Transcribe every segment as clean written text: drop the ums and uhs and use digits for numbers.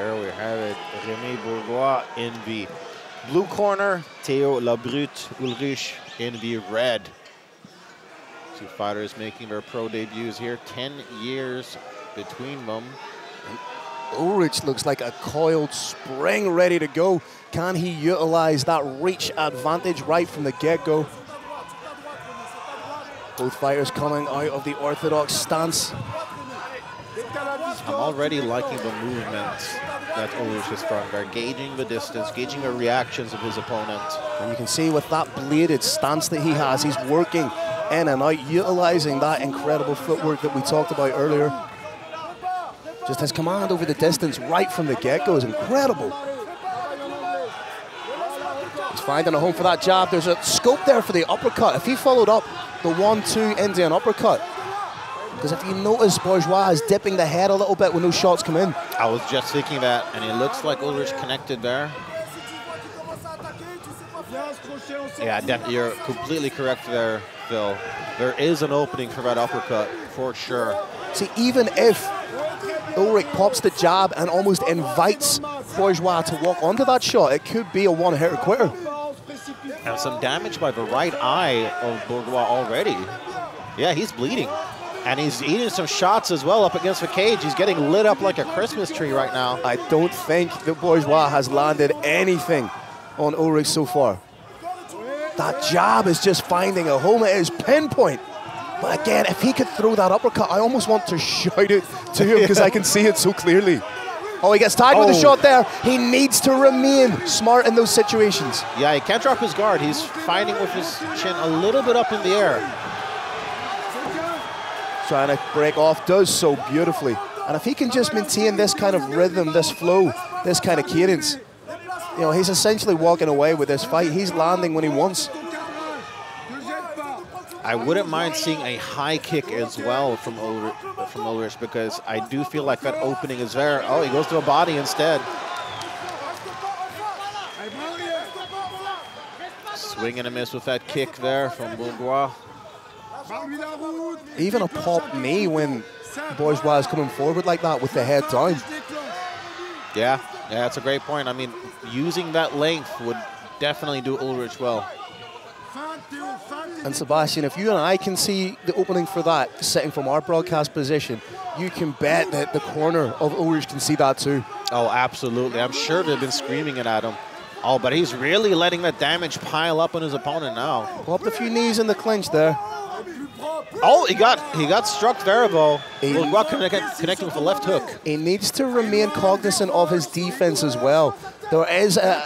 there we have it. Rémi Bourgois in the blue corner. Théo Ulrich in the red. Two fighters making their pro debuts here. 10 years between them. And Ulrich looks like a coiled spring ready to go. Can he utilize that reach advantage right from the get-go? Both fighters coming out of the orthodox stance. I'm already liking the movement that Ulrich is throwing there, gauging the distance, gauging the reactions of his opponent. And you can see with that bladed stance that he has, he's working in and out, utilizing that incredible footwork that we talked about earlier. Just his command over the distance right from the get-go is incredible. He's finding a home for that jab. There's a scope there for the uppercut. If he followed up the 1-2 Indian uppercut, because if you notice, Bourgois is dipping the head a little bit when those shots come in. I was just thinking that, and it looks like Ulrich connected there. Yeah, you're completely correct there, Phil. There is an opening for that uppercut, for sure. See, even if Ulrich pops the jab and almost invites Bourgois to walk onto that shot, it could be a one-hitter quitter. And some damage by the right eye of Bourgois already. Yeah, he's bleeding. And he's eating some shots as well up against the cage. He's getting lit up like a Christmas tree right now. I don't think that Bourgois has landed anything on Ulrich so far. That jab is just finding a home. It is pinpoint. But again, if he could throw that uppercut, I almost want to shout it to him because I can see it so clearly. Oh, he gets tied with the shot there. He needs to remain smart in those situations. Yeah, he can't drop his guard. He's fighting with his chin a little bit up in the air. Trying to break off, does so beautifully. And if he can just maintain this kind of rhythm, this flow, this kind of cadence, you know, he's essentially walking away with this fight. He's landing when he wants. I wouldn't mind seeing a high kick as well from Ulrich because I do feel like that opening is there. Oh, he goes to a body instead. Swing and a miss with that kick there from Bourgois. Even a pop knee when Bourgois is coming forward like that with the head down. Yeah, that's a great point. I mean, using that length would definitely do Ulrich well. And Sebastian, if you and I can see the opening for that sitting from our broadcast position, you can bet that the corner of Ulrich can see that too. Oh, absolutely. I'm sure they've been screaming it at him. Oh, but he's really letting that damage pile up on his opponent now. Popped a few knees in the clinch there. Oh, he got struck there, though. Bourgois connecting with the left hook. He needs to remain cognizant of his defense as well. There is a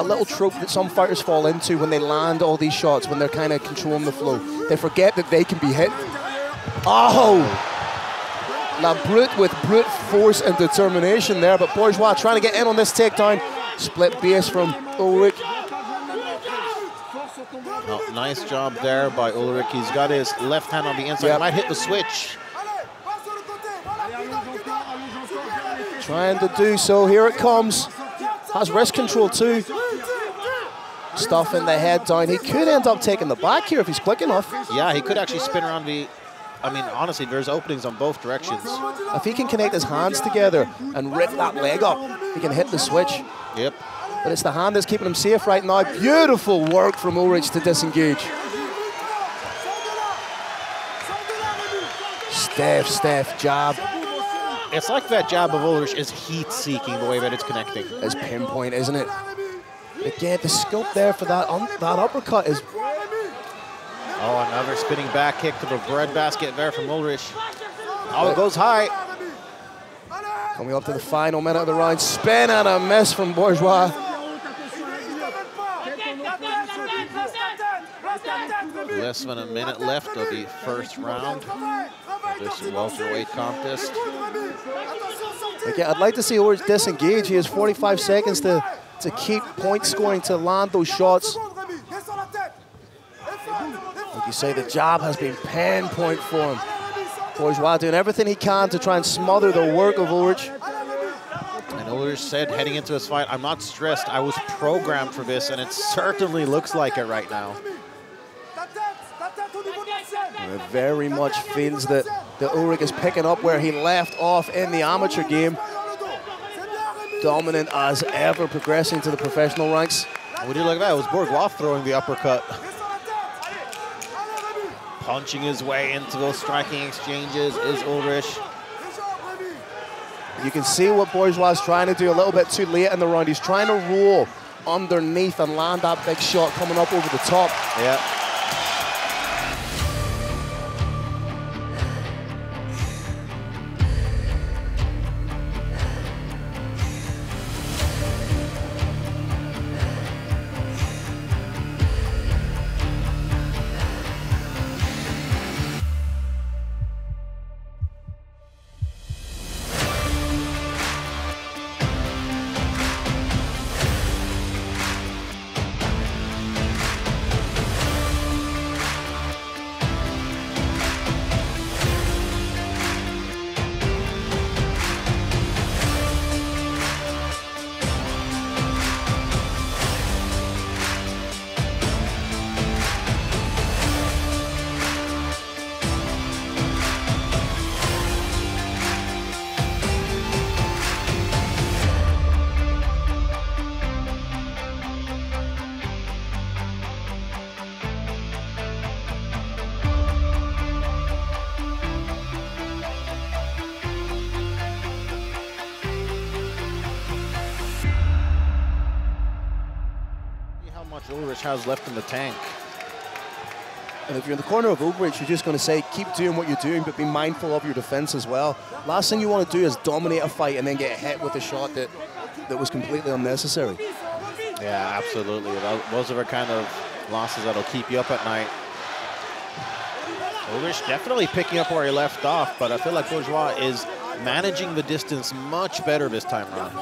little trope that some fighters fall into when they land all these shots, when they're kind of controlling the flow. They forget that they can be hit. Oh! La Brute with brute force and determination there, but Bourgois trying to get in on this takedown. Split base from Ulrich. Oh, nice job there by Ulrich. He's got his left hand on the inside. Yep. Might hit the switch. Trying to do so. Here it comes. Has wrist control too. Stuffing the head down. He could end up taking the back here if he's quick enough. Yeah, he could actually spin around the... I mean, honestly, there's openings on both directions. If he can connect his hands together and rip that leg up, he can hit the switch. Yep. But it's the hand that's keeping him safe right now. Beautiful work from Ulrich to disengage. Stiff jab. It's like that jab of Ulrich is heat-seeking the way that it's connecting. It's pinpoint, isn't it? Again, the scope there for that uppercut is... Oh, another spinning back kick to the breadbasket there from Ulrich. Oh, it goes high. Coming up to the final minute of the round. Spin and a miss from Bourgois. Less than a minute left of the first round of this welterweight contest. Okay, I'd like to see Ulrich disengage. He has 45 seconds to keep point scoring, to land those shots. Like you say, the jab has been pinpoint for him. Bourgois doing everything he can to try and smother the work of Ulrich. And Ulrich said heading into his fight, I'm not stressed, I was programmed for this, and it certainly looks like it right now. And it very much feels that Ulrich is picking up where he left off in the amateur game. dominant as ever, progressing to the professional ranks. What do you look at that? It was Bourgois throwing the uppercut. Punching his way into those striking exchanges is Ulrich. You can see what Bourgois is trying to do a little bit too late in the round. He's trying to roll underneath and land that big shot coming up over the top. Yeah. Ulrich has left in the tank. And if you're in the corner of Ulrich, you're just going to say, keep doing what you're doing, but be mindful of your defense as well. Last thing you want to do is dominate a fight and then get hit with a shot that was completely unnecessary. Yeah, absolutely. Those are the kind of losses that'll keep you up at night. Ulrich definitely picking up where he left off, but I feel like Bourgois is managing the distance much better this time around.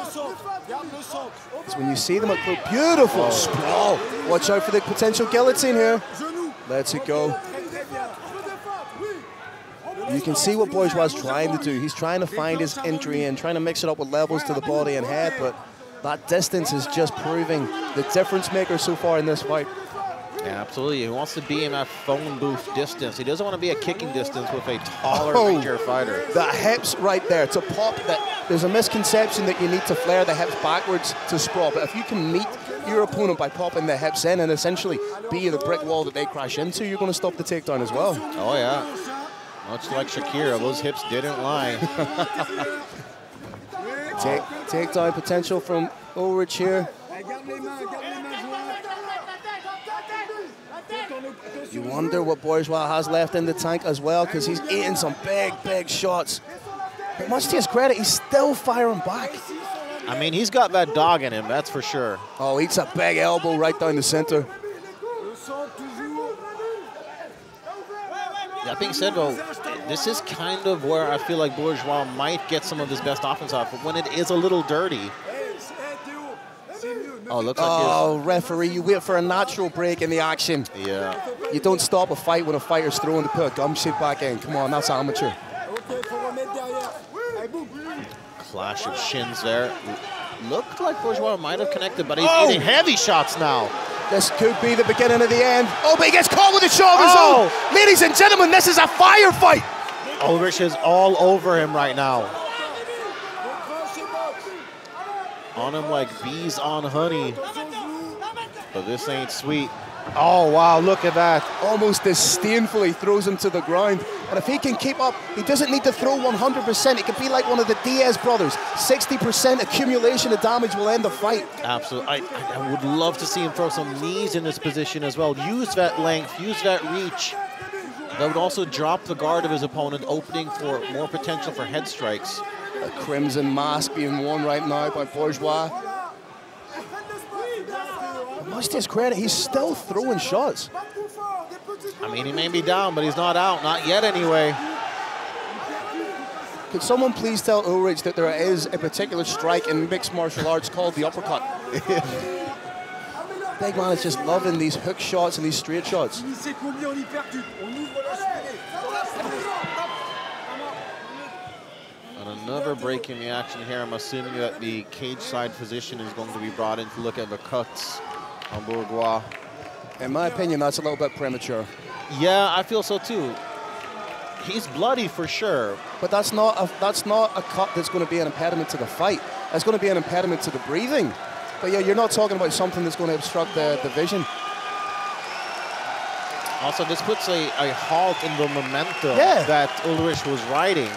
It's when you see them at close, beautiful sprawl. Watch out for the potential guillotine here. Lets it go. You can see what Bourgois is trying to do. He's trying to find his entry and trying to mix it up with levels to the body and head, but that distance is just proving the difference maker so far in this fight. Yeah, absolutely. He wants to be in that phone booth distance. He doesn't want to be at kicking distance with a taller, rangier fighter. The hips right there to pop that. There's a misconception that you need to flare the hips backwards to sprawl, but if you can meet your opponent by popping the hips in and essentially be the brick wall that they crash into, you're going to stop the takedown as well. Oh, yeah. Much like Shakira, those hips didn't lie. Takedown potential from Ulrich here. You wonder what Bourgois has left in the tank as well, because he's eating some big, big shots. But much to his credit, he's still firing back. I mean, he's got that dog in him, that's for sure. Oh, eats a big elbow right down the center. That being said, though, this is kind of where I feel like Bourgois might get some of his best offense off, but when it is a little dirty. Oh, looks like referee, you wait for a natural break in the action. Yeah. You don't stop a fight when a fighter's throwing to put a gum shit back in. Come on, that's amateur. Clash of shins there. Looked like Bourgois might have connected, but he's eating heavy shots now. This could be the beginning of the end. Oh, but he gets caught with a shot of his own. Ladies and gentlemen, this is a firefight. Ulrich is all over him right now. On him like bees on honey. But this ain't sweet. Oh, wow, look at that. Almost disdainfully throws him to the ground. And if he can keep up, he doesn't need to throw 100%. It could be like one of the Diaz brothers. 60% accumulation of damage will end the fight. Absolutely. I would love to see him throw some knees in this position as well. Use that length, use that reach. That would also drop the guard of his opponent, opening for more potential for head strikes. A crimson mask being worn right now by Bourgois. Much to his credit, he's still throwing shots. I mean, he may be down, but he's not out. Not yet, anyway. Could someone please tell Ulrich that there is a particular strike in mixed martial arts called the uppercut? Big man is just loving these hook shots and these straight shots. And another break in the action here. I'm assuming that the cage side physician is going to be brought in to look at the cuts on Bourgois. In my opinion, that's a little bit premature. Yeah, I feel so too. He's bloody for sure. But that's not a cut that's going to be an impediment to the fight. It's going to be an impediment to the breathing. But yeah, you're not talking about something that's going to obstruct the vision. Also, this puts a halt in the momentum that Ulrich was riding.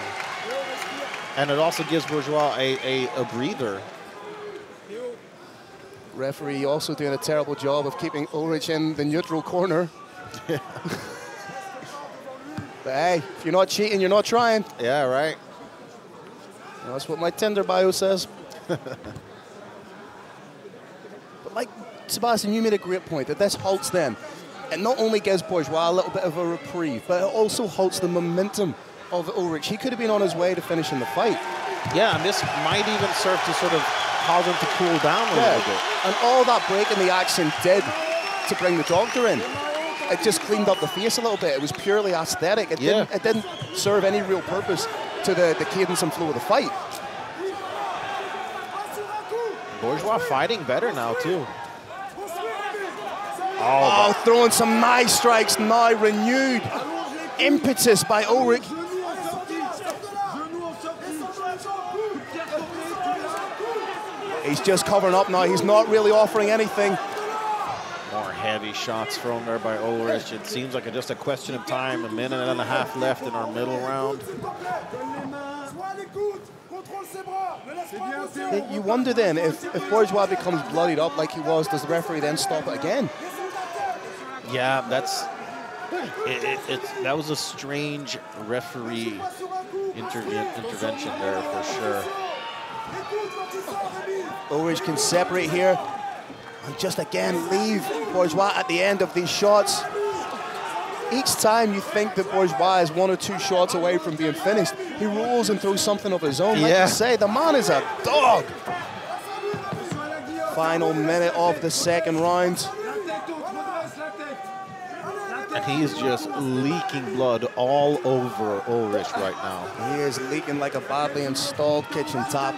And it also gives Bourgois a breather. Referee also doing a terrible job of keeping Ulrich in the neutral corner. But hey, if you're not cheating, you're not trying. Yeah, right. Well, that's what my Tinder bio says. But like, Sebastian, you made a great point that this halts them. It not only gives Bourgois a little bit of a reprieve, but it also halts the momentum of Ulrich. He could have been on his way to finishing the fight. Yeah, and this might even serve to sort of cause him to cool down a little bit. And all that break in the action did to bring the doctor in. It just cleaned up the face a little bit. It was purely aesthetic. It didn't serve any real purpose to the cadence and flow of the fight. Bourgois fighting better now, too. Oh, throwing some nice strikes now. Renewed impetus by Ulrich. He's just covering up now. He's not really offering anything. More heavy shots thrown there by Ulrich. It seems like just a question of time. 1.5 minutes left in our middle round. You wonder then, if Bourgois becomes bloodied up like he was, does the referee then stop it again? Yeah, that was a strange referee intervention there for sure. Ulrich can separate here and just again leave Bourgois at the end of these shots. Each time you think that Bourgois is 1 or 2 shots away from being finished, he rolls and throws something of his own. Like you say, the man is a dog. Final minute of the second round. And he's just leaking blood all over Ulrich right now. He is leaking like a badly installed kitchen tap.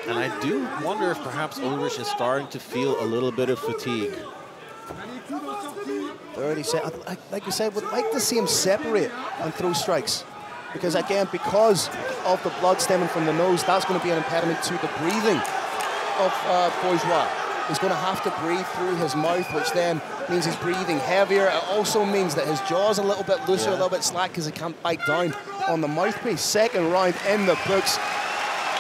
And I do wonder if perhaps Ulrich is starting to feel a little bit of fatigue. 30 seconds. Like you said, would like to see him separate and throw strikes. Because again, because of the blood stemming from the nose, that's going to be an impediment to the breathing of Bourgois. He's going to have to breathe through his mouth, which then means he's breathing heavier. It also means that his jaw's a little bit looser, a little bit slack, because he can't bite down on the mouthpiece. Second round in the books.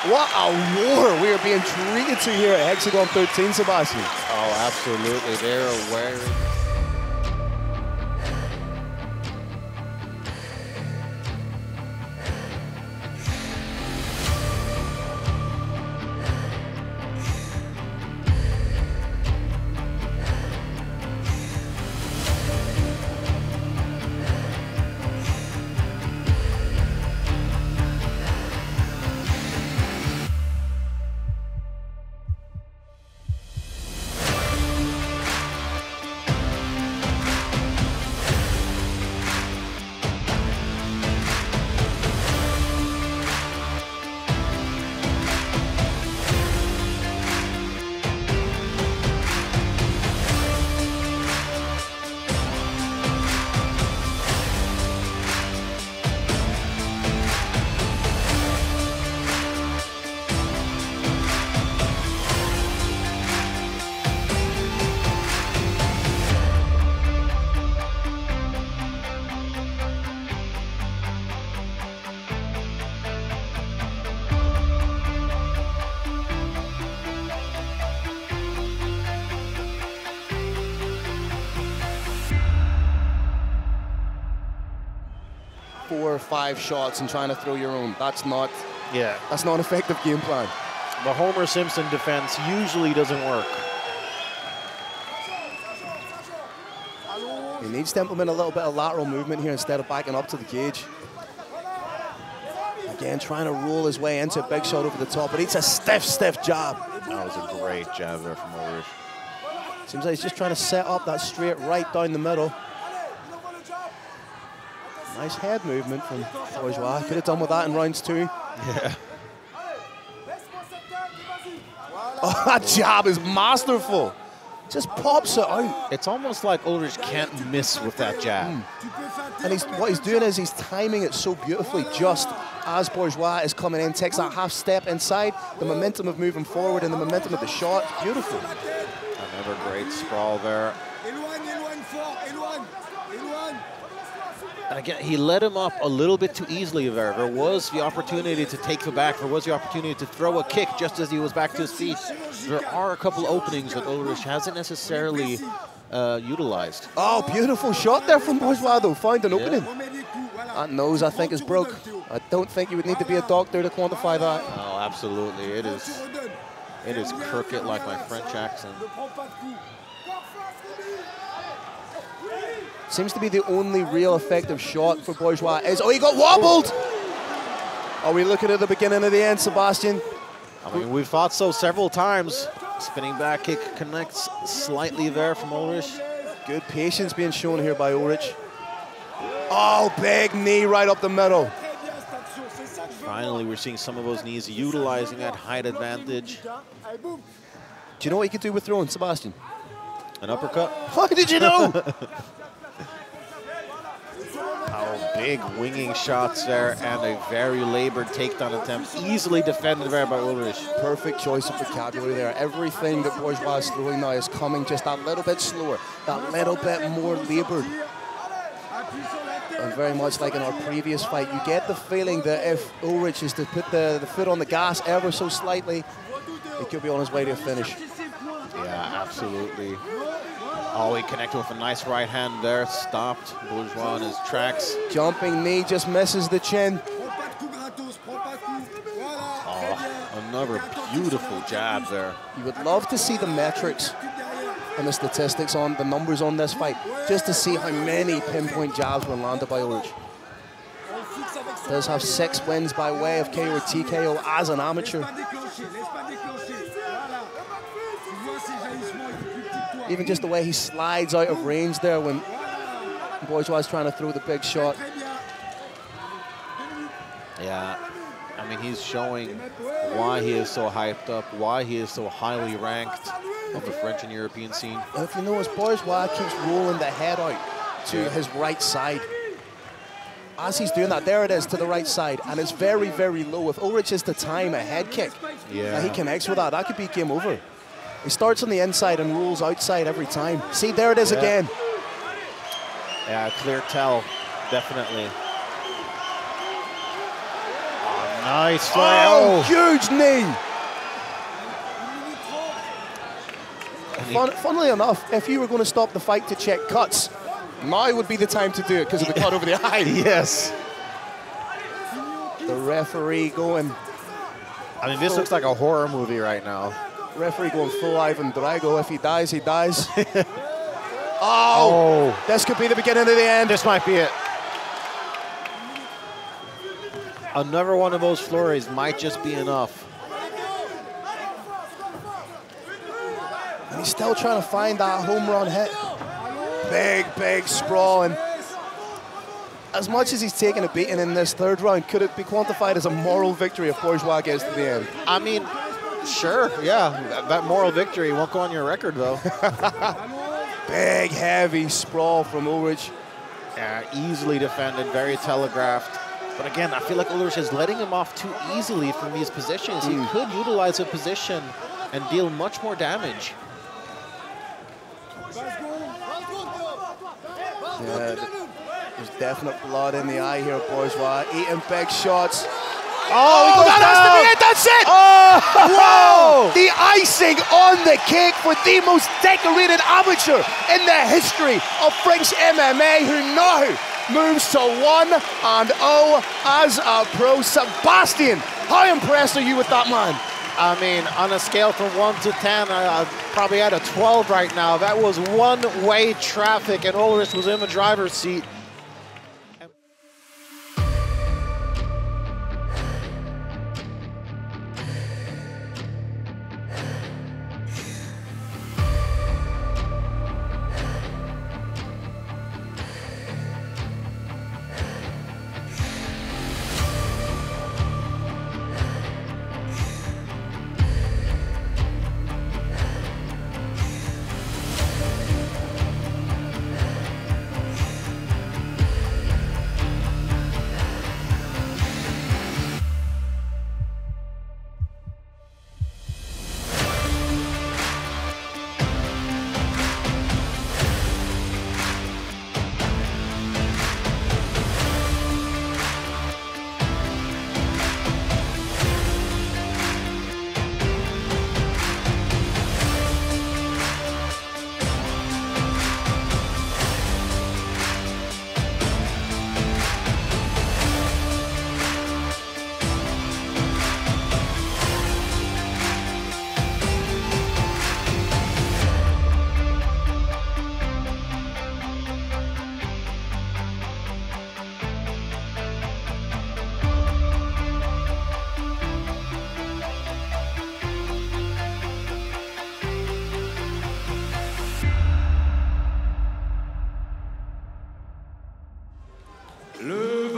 What a war we are being treated to here at Hexagon 13, Sebastian. Oh, absolutely. They're wearing... Or 5 shots and trying to throw your own. That's not an effective game plan. The Homer Simpson defense usually doesn't work. He needs to implement a little bit of lateral movement here instead of backing up to the cage. Again, trying to roll his way into a big shot over the top, but it's a stiff jab. That was a great jab there from Ulrich. Seems like he's just trying to set up that straight right down the middle. Nice head movement from Bourgois. Could have done with that in rounds 2. Yeah. Oh, that jab is masterful. Just pops it out. It's almost like Ulrich can't miss with that jab. And what he's doing is he's timing it so beautifully just as Bourgeois is coming in, takes that half step inside, the momentum of moving forward and the momentum of the shot. Beautiful. Another great sprawl there. And again, he let him up a little bit too easily there. There was the opportunity to take the back. There was the opportunity to throw a kick just as he was back to his feet. There are a couple openings that Ulrich hasn't necessarily utilized. Oh, beautiful shot there from Bourgeois, though. Found an opening. That nose, I think, is broke. I don't think you would need to be a doctor to quantify that. Oh, absolutely. It is crooked like my French accent. Seems to be the only real effective shot for Bourgeois. Oh, he got wobbled! Are we looking at the beginning of the end, Sebastian? I mean, we've thought so several times. Spinning back kick connects slightly there from Ulrich. Good patience being shown here by Ulrich. Oh, big knee right up the middle. Finally, we're seeing some of those knees utilizing that height advantage. Do you know what he could do with throwing, Sebastian? An uppercut? How did you know? Oh, big winging shots there and a very labored takedown attempt. Easily defended there by Ulrich. Perfect choice of vocabulary there. Everything that Bourgeois is throwing now is coming just that little bit slower, that little bit more labored. And very much like in our previous fight, you get the feeling that if Ulrich is to put the foot on the gas ever so slightly, he could be on his way to a finish. Yeah, absolutely. Oh, he connected with a nice right hand there. Stopped Bourgeois in his tracks. Jumping knee just misses the chin. Oh, another beautiful jab there. You would love to see the metrics and the statistics on the numbers on this fight, just to see how many pinpoint jabs were landed by Ulrich. Does have 6 wins by way of KO or TKO as an amateur. Even just the way he slides out of range there when Bourgeois is trying to throw the big shot. Yeah, I mean, he's showing why he is so hyped up, why he is so highly ranked on the French and European scene. And if you notice, Bourgeois keeps rolling the head out to his right side. As he's doing that, there it is to the right side, and it's very, very low. If Ulrich is to time a head kick, and he connects with that, that could be game over. He starts on the inside and rolls outside every time. See, there it is again. Yeah, clear tell, definitely. Oh, nice fly. Oh, huge knee. Funnily enough, if you were going to stop the fight to check cuts, now would be the time to do it because of the cut over the eye. Yes. The referee going. I mean, this looks like a horror movie right now. Referee going full Ivan Drago. If he dies, he dies. Oh, this could be the beginning of the end. This might be it. Another one of those flurries might just be enough. And he's still trying to find that home run hit. Big, big sprawl. And as much as he's taken a beating in this third round, could it be quantified as a moral victory if Bourgeois gets to the end? I mean, sure, yeah. That moral victory won't go on your record, though. Big, heavy sprawl from Ulrich. Yeah, easily defended, very telegraphed. But again, I feel like Ulrich is letting him off too easily from these positions. He could utilize a position and deal much more damage. Yeah, there's definite blood in the eye here, Bourgeois. Eating big shots. Oh, that has to be it, that's it! Oh! Wow! The icing on the cake for the most decorated amateur in the history of French MMA, who now moves to 1-0 as a pro. Sebastian, how impressed are you with that man? I mean, on a scale from 1 to 10, I'm probably at a 12 right now. That was one-way traffic, and Ulrich was in the driver's seat.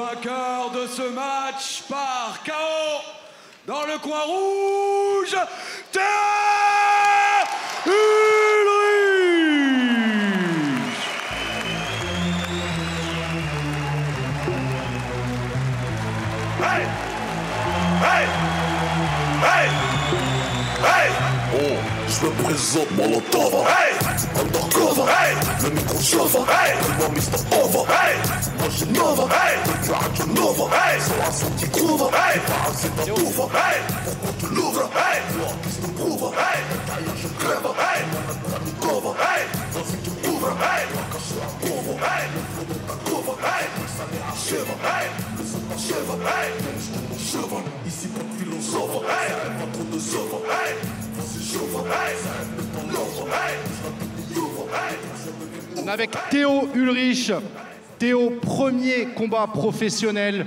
vainqueur de ce match par KO dans le coin rouge, Théo Ulrich. Hey! Hey! Hey! Hey! Oh, je me présente Molotov. Hey! Undercover. Hey! Le micro chauve. Hey! Moi Mr. Over. Hey! Moi j'ai Nova. Hey! Tu as Radio Nova. Hey! Sur un son qui groove. Hey! C'est ta bouffe. Hey! Pourquoi tu l'ouvres? Hey! Moi qui se prouve. Hey! D'ailleurs je crève. Hey! Mon ami cover. Hey! Vas-y tu ouvres. Hey! Moi quand je suis un pauvre. Hey! Le flot de ta cover. Hey! Ça m'est un chèvre. Hey! Le son t'achève. Hey! Je tourne mon cheveu. Ici pas de philosophe. Hey! Pas trop de sauve. Hey! On est avec Théo Ulrich. Théo, premier combat professionnel,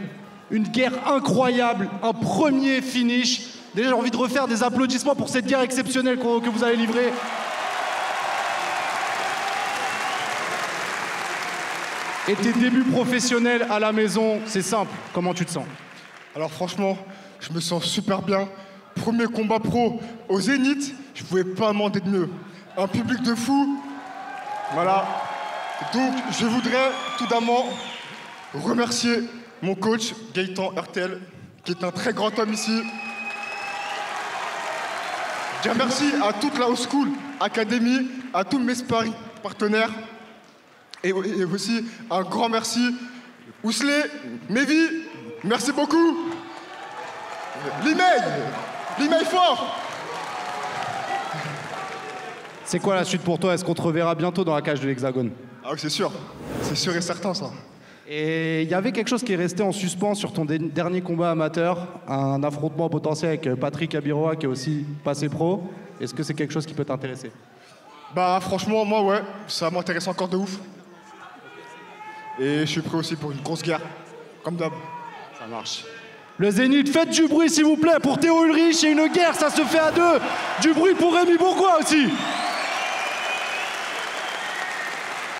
une guerre incroyable, un premier finish. Déjà, j'ai envie de refaire des applaudissements pour cette guerre exceptionnelle que vous avez livrée. Et tes débuts professionnels à la maison, c'est simple. Comment tu te sens? Alors franchement, je me sens super bien. Premier combat pro au Zénith, je pouvais pas demander de mieux. Un public de fou. Voilà. Donc, je voudrais tout d'abord remercier mon coach, Gaëtan RTL, qui est un très grand homme ici. Dire merci à toute la House School Academy, à tous mes sparring partenaires. Et aussi un grand merci. Ousley, Mévi, merci beaucoup. L'email fort. C'est quoi la suite pour toi? Est-ce qu'on te reverra bientôt dans la cage de l'Hexagone? Ah oui, c'est sûr et certain ça. Et il y avait quelque chose qui est resté en suspens sur ton dernier combat amateur, un affrontement potentiel avec Patrick Abiroa qui est aussi passé pro. Est-ce que c'est quelque chose qui peut t'intéresser? Bah franchement, moi ouais, ça m'intéresse encore de ouf. Et je suis prêt aussi pour une grosse guerre, comme d'hab. Ça marche. Le Zénith, faites du bruit s'il vous plaît pour Théo Ulrich et une guerre, ça se fait à deux. Du bruit pour Rémi Bourgois aussi.